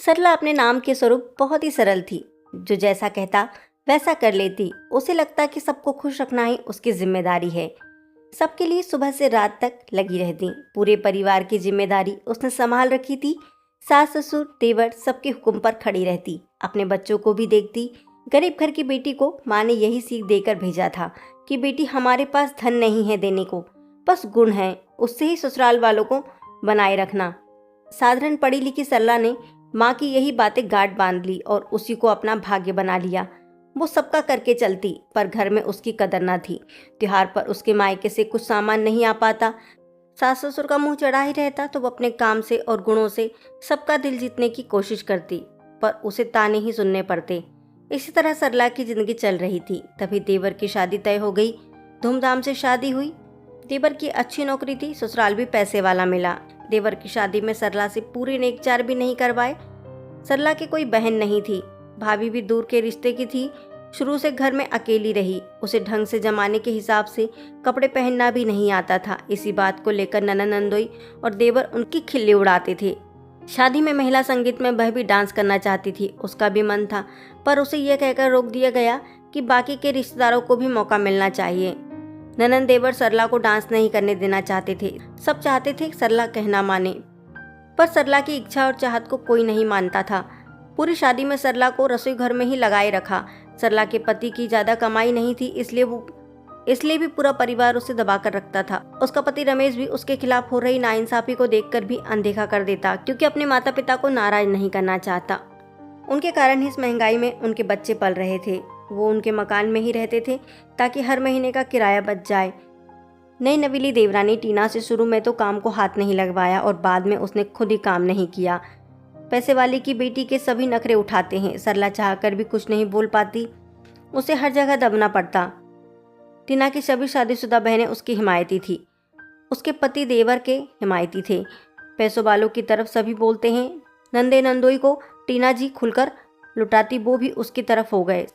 सरला अपने नाम के स्वरूप बहुत ही सरल थी। जो जैसा कहता वैसा कर लेती। उसे लगता कि सबको खुश रखना ही उसकी जिम्मेदारी है। सबके लिए सुबह से रात तक लगी रहती। पूरे परिवार की जिम्मेदारी उसने संभाल रखी थी। सास ससुर देवर सबके हुक्म पर खड़ी रहती। अपने बच्चों को भी देखती। गरीब घर की बेटी को माँ ने यही सीख देकर भेजा था कि बेटी हमारे पास धन नहीं है देने को, बस गुण है, उससे ही ससुराल वालों को बनाए रखना। साधारण पढ़ी लिखी सरला ने माँ की यही बातें गांठ बांध ली और उसी को अपना भाग्य बना लिया। वो सबका करके चलती, पर घर में उसकी कदर न थी। त्योहार पर उसके मायके से कुछ सामान नहीं आ पाता। सास ससुर का मुंह चढ़ा ही रहता तो वो अपने काम से और गुणों से सबका दिल जीतने की कोशिश करती, पर उसे ताने ही सुनने पड़ते। इसी तरह सरला की जिंदगी चल रही थी। तभी देवर की शादी तय हो गई। धूमधाम से शादी हुई। देवर की अच्छी नौकरी थी, ससुराल भी पैसे वाला मिला। देवर की शादी में सरला से पूरे नेक चार भी नहीं करवाए। सरला की कोई बहन नहीं थी, भाभी भी दूर के रिश्ते की थी। शुरू से घर में अकेली रही। उसे ढंग से जमाने के हिसाब से कपड़े पहनना भी नहीं आता था। इसी बात को लेकर ननद नंदोई और देवर उनकी खिल्ली उड़ाते थे। शादी में महिला संगीत में वह भी डांस करना चाहती थी। उसका भी मन था, पर उसे यह कहकर रोक दिया गया कि बाकी के रिश्तेदारों को भी मौका मिलना चाहिए। ननद देवर सरला को डांस नहीं करने देना चाहते थे। सब चाहते थे सरला कहना माने, पर सरला की इच्छा और चाहत को कोई नहीं मानता था। पूरी शादी में सरला को रसोई घर में ही लगाए रखा। सरला के पति की ज्यादा कमाई नहीं थी, इसलिए भी पूरा परिवार उसे दबा कर रखता था। उसका पति रमेश भी उसके खिलाफ हो रही नाइंसाफी को देखकर भी अनदेखा कर देता, क्योंकि अपने माता पिता को नाराज नहीं करना चाहता। उनके कारण ही इस महंगाई में उनके बच्चे पल रहे थे। वो उनके मकान में ही रहते थे ताकि हर महीने का किराया बच जाए। नई नवीली देवरानी टीना से शुरू में तो काम को हाथ नहीं लगवाया और बाद में उसने खुद ही काम नहीं किया। पैसे वाले की बेटी के सभी नखरे उठाते हैं। सरला चाहकर भी कुछ नहीं बोल पाती, उसे हर जगह दबना पड़ता। टीना की सभी शादीशुदा बहनें उसकी हिमायती थी। उसके पति देवर के हिमायती थे। पैसों वालों की तरफ सभी बोलते हैं। नंदे नंदोई को टीना जी खुलकर लुटाती, वो भी उसकी तरफ हो गए।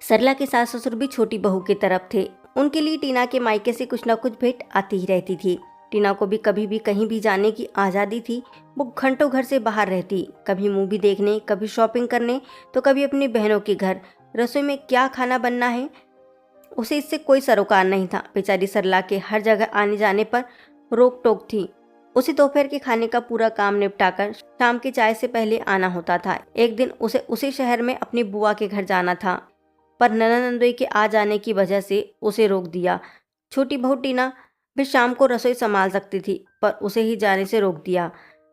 सरला के सास ससुर भी छोटी बहू की तरफ थे। उनके लिए टीना के मायके से कुछ न कुछ भेंट आती ही रहती थी। टीना को भी कभी भी कहीं भी जाने की आज़ादी थी। वो घंटों घर से बाहर रहती, कभी मूवी देखने, कभी शॉपिंग करने, तो कभी अपनी बहनों के घर। रसोई में क्या खाना बनना है उसे इससे कोई सरोकार नहीं था। बेचारी सरला के हर जगह आने जाने पर रोक टोक थी। उसे दोपहर के खाने का पूरा काम निपटाकर शाम की चाय से पहले आना होता था। एक दिन उसे उसी शहर में अपनी बुआ के घर जाना था, पर ननद नंदोई के आ जाने की वजह से उसे रोक दिया। छोटी बहू टीना भी शाम को रसोई संभाल सकती थी, पर उसे ही जाने से रोक दिया।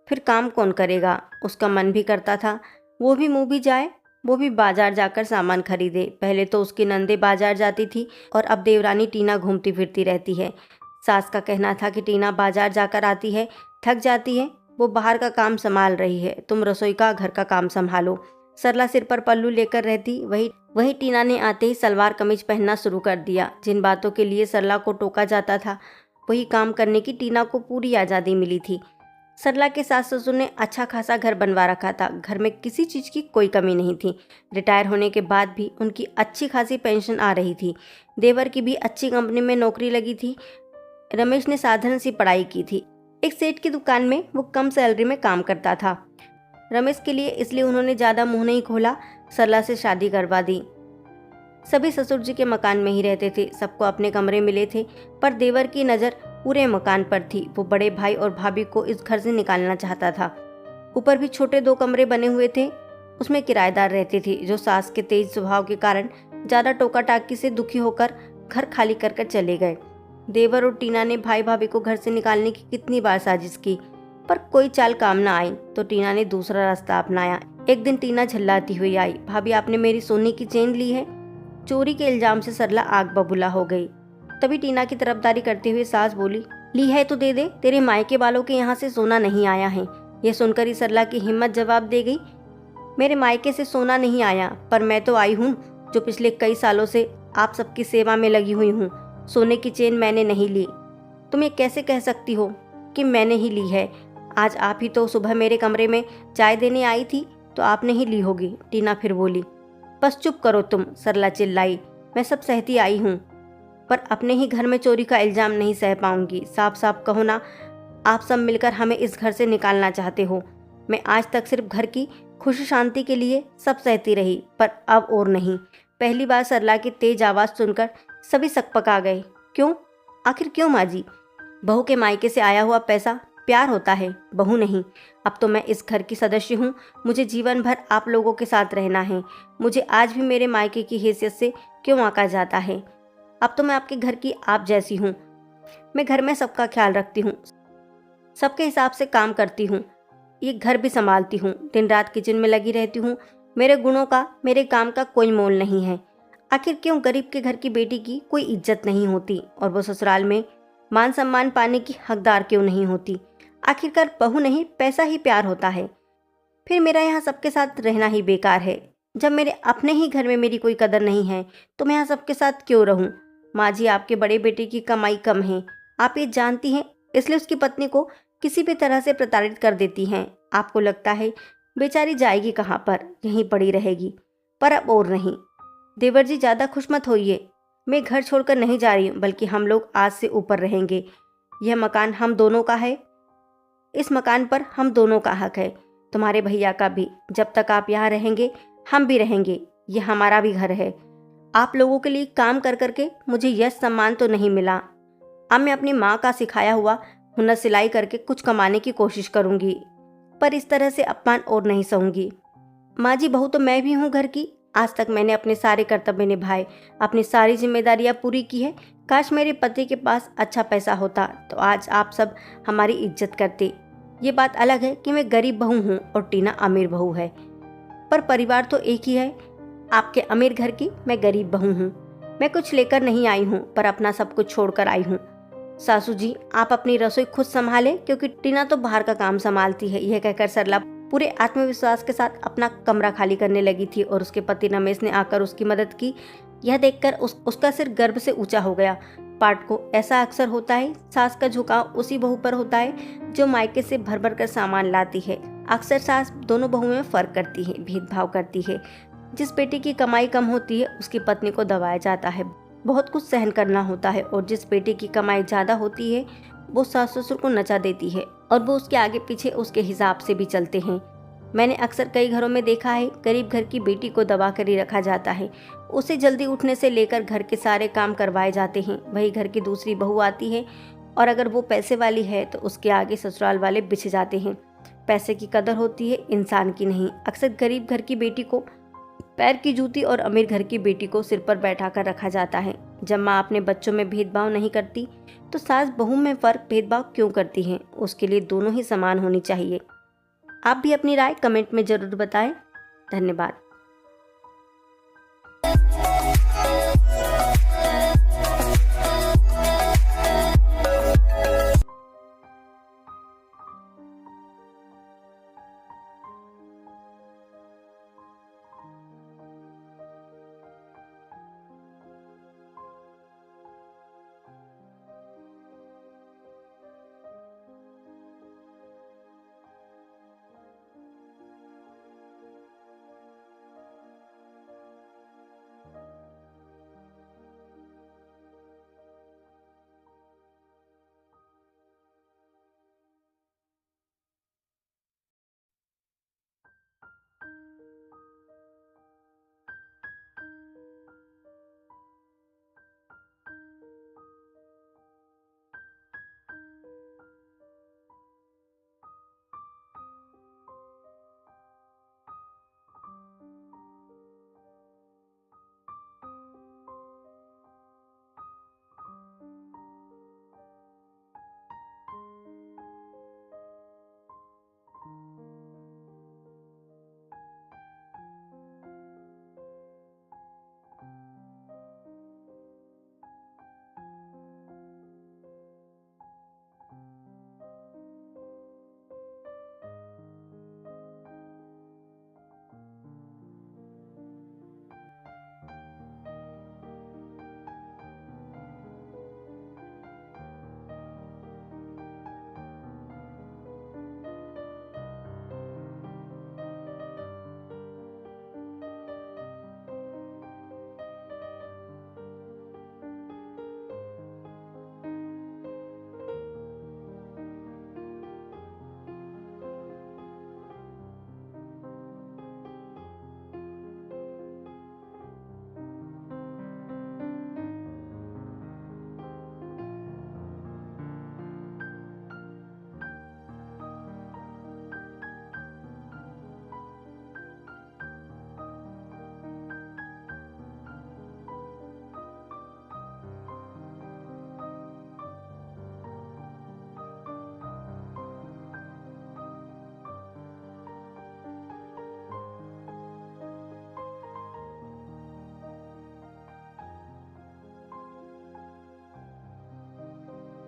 फिर काम कौन करेगा? उसका मन भी करता था वो भी मूवी जाए, वो भी बाजार जाकर सामान खरीदे। पहले तो उसकी नंदे बाजार जाती थी और अब देवरानी टीना घूमती फिरती रहती है। सास का कहना था कि टीना बाजार जाकर आती है, थक जाती है, वो बाहर का काम संभाल रही है, तुम रसोई का घर का काम संभालो। सरला सिर पर पल्लू लेकर रहती। वही टीना ने आते ही सलवार कमीज पहनना शुरू कर दिया। जिन बातों के लिए सरला को टोका जाता था वही काम करने की टीना को पूरी आज़ादी मिली थी। सरला के सास ससुर ने अच्छा खासा घर बनवा रखा था। घर में किसी चीज़ की कोई कमी नहीं थी। रिटायर होने के बाद भी उनकी अच्छी खासी पेंशन आ रही थी। देवर की भी अच्छी कंपनी में नौकरी लगी थी। रमेश ने साधारण सी पढ़ाई की थी। एक सेठ की दुकान में वो कम सैलरी में काम करता था। रमेश के लिए इसलिए उन्होंने ज़्यादा मुंह नहीं खोला, सरला से शादी करवा दी। सभी ससुर जी के मकान में ही रहते थे। सबको अपने कमरे मिले थे, पर देवर की नज़र पूरे मकान पर थी। वो बड़े भाई और भाभी को इस घर से निकालना चाहता था। ऊपर भी छोटे 2 कमरे बने हुए थे, उसमें किराएदार रहते थे, जो सास के तेज स्वभाव के कारण ज़्यादा टोका टाकी से दुखी होकर घर खाली कर चले गए। देवर और टीना ने भाई भाभी को घर से निकालने की कितनी बार साजिश की, पर कोई चाल काम न आई, तो टीना ने दूसरा रास्ता अपनाया। एक दिन टीना झल्लाती हुई आई, भाभी आपने मेरी सोने की चेन ली है। चोरी के इल्जाम से सरला आग बबूला हो गई। तभी टीना की तरफदारी करते हुए सास बोली, ली है तो दे दे, तेरे मायके वालों के यहाँ से सोना नहीं आया है। यह सुनकर ही सरला की हिम्मत जवाब दे गई, मेरे मायके से सोना नहीं आया, पर मैं तो आई हूँ जो पिछले कई सालों से आप सबकी सेवा में लगी हुई हूँ। सोने की चेन मैंने नहीं ली। तुम ये कैसे कह सकती हो कि मैंने ही ली है? आज आप ही तो सुबह मेरे कमरे में चाय देने आई थी, तो आपने ही ली होगी। टीना फिर बोली, बस चुप करो तुम, सरला चिल्लाई, मैं सब सहती आई हूँ, पर अपने ही घर में चोरी का इल्जाम नहीं सह पाऊंगी। साफ साफ कहो ना, आप सब मिलकर हमें इस घर से निकालना चाहते हो। मैं आज तक सिर्फ घर की खुशी शांति के लिए सब सहती रही, पर अब और नहीं। पहली बार सरला की तेज आवाज़ सुनकर सभी सकपका गए। क्यों? आखिर क्यों माँ जी? बहू के मायके से आया हुआ पैसा प्यार होता है, बहू नहीं। अब तो मैं इस घर की सदस्य हूँ, मुझे जीवन भर आप लोगों के साथ रहना है। मुझे आज भी मेरे मायके की हैसियत से क्यों आंका जाता है? अब तो मैं आपके घर की आप जैसी हूँ। मैं घर में सबका ख्याल रखती हूँ, सबके हिसाब से काम करती हूँ, ये घर भी संभालती हूँ, दिन रात किचन में लगी रहती हूँ। मेरे गुणों का, मेरे काम का कोई मोल नहीं है। आखिर क्यों गरीब के घर की बेटी की कोई इज्जत नहीं होती और वो ससुराल में मान सम्मान पाने की हकदार क्यों नहीं होती? आखिरकार बहू नहीं, पैसा ही प्यार होता है। फिर मेरा यहाँ सबके साथ रहना ही बेकार है। जब मेरे अपने ही घर में मेरी कोई कदर नहीं है तो मैं यहाँ सबके साथ क्यों रहूँ? माँ जी, आपके बड़े बेटे की कमाई कम है, आप ये जानती हैं, इसलिए उसकी पत्नी को किसी भी तरह से प्रताड़ित कर देती हैं। आपको लगता है बेचारी जाएगी कहाँ पर, यहीं पड़ी रहेगी, पर अब और नहीं। देवर जी, ज़्यादा खुश मत होइए। मैं घर छोड़कर नहीं जा रही हूँ, बल्कि हम लोग आज से ऊपर रहेंगे। यह मकान हम दोनों का है, इस मकान पर हम दोनों का हक है, तुम्हारे भैया का भी। जब तक आप यहाँ रहेंगे हम भी रहेंगे, ये हमारा भी घर है। आप लोगों के लिए काम कर करके मुझे यश सम्मान तो नहीं मिला। अब मैं अपनी माँ का सिखाया हुआ हुनर सिलाई करके कुछ कमाने की कोशिश करूँगी, पर इस तरह से अपमान और नहीं सहूँगी। माँ जी, बहू तो मैं भी हूँ घर की। आज तक मैंने अपने सारे कर्तव्य निभाए, अपनी सारी जिम्मेदारियाँ पूरी की है। काश मेरे पति के पास अच्छा पैसा होता तो आज आप सब हमारी इज्जत करते। ये बात अलग है कि मैं गरीब बहू हूँ और टीना अमीर बहू है, पर परिवार तो एक ही है। आपके अमीर घर की मैं गरीब बहू हूँ। मैं कुछ लेकर नहीं आई हूँ, पर अपना सब कुछ छोड़कर आई हूँ। सासू जी, आप अपनी रसोई खुद संभालें, क्योंकि टीना तो बाहर का काम संभालती है। यह कहकर सरला पूरे आत्मविश्वास के साथ अपना कमरा खाली करने लगी थी और उसके पति रमेश ने आकर उसकी मदद की। यह देखकर उसका सिर गर्व से ऊंचा हो गया। पाठ को ऐसा अक्सर होता है, सास का झुकाव उसी बहू पर होता है जो मायके से भर भर कर सामान लाती है। अक्सर सास दोनों बहुओं में फर्क करती है, भेदभाव करती है। जिस बेटी की कमाई कम होती है उसकी पत्नी को दबाया जाता है, बहुत कुछ सहन करना होता है, और जिस बेटी की कमाई ज़्यादा होती है वो सास ससुर को नचा देती है और वो उसके आगे पीछे उसके हिसाब से भी चलते हैं। मैंने अक्सर कई घरों में देखा है, गरीब घर की बेटी को दबा कर ही रखा जाता है। उसे जल्दी उठने से लेकर घर के सारे काम करवाए जाते हैं। वही घर की दूसरी बहू आती है और अगर वो पैसे वाली है तो उसके आगे ससुराल वाले बिछ जाते हैं। पैसे की कदर होती है, इंसान की नहीं। अक्सर गरीब घर की बेटी को पैर की जूती और अमीर घर की बेटी को सिर पर बैठा कर रखा जाता है। जब माँ अपने बच्चों में भेदभाव नहीं करती तो सास बहू में फर्क भेदभाव क्यों करती है? उसके लिए दोनों ही समान होनी चाहिए। आप भी अपनी राय कमेंट में जरूर बताएं। धन्यवाद।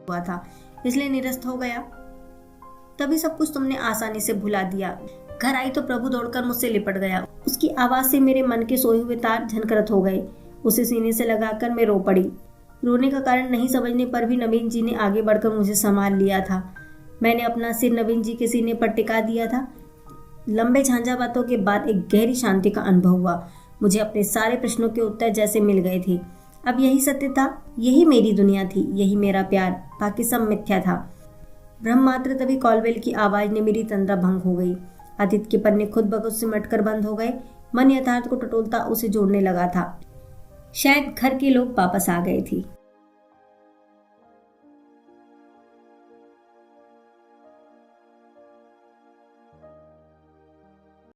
हुआ था, इसलिए निरस्त हो गया। तभी सब कुछ तुमने आसानी से भुला दिया। घर आई तो प्रभु दौड़कर मुझसे लिपट गया। उसकी आवाज से मेरे मन के सोए हुए तार झनकरत हो गए। उसे सीने से लगाकर मैं रो पड़ी। रोने का कारण नहीं समझने पर भी नवीन जी ने आगे बढ़कर मुझे संभाल लिया था। मैंने अपना सिर नवीन जी के सीने पर टिका दिया था। लंबे झांझावातों के बाद एक गहरी शांति का अनुभव हुआ। मुझे अपने सारे प्रश्नों के उत्तर जैसे मिल गए थे। अब यही सत्य था, यही मेरी दुनिया थी, यही मेरा प्यार, बाकी सब मिथ्या था। ब्रह्म मात्र तभी कॉलबेल की आवाज ने मेरी तंद्रा भंग हो गई। आदित्य के पन्ने खुद ब खुद सिमटकर बंद हो गए। मन यथार्थ को टटोलता उसे जोड़ने लगा था। शायद घर के लोग वापस आ गए थे।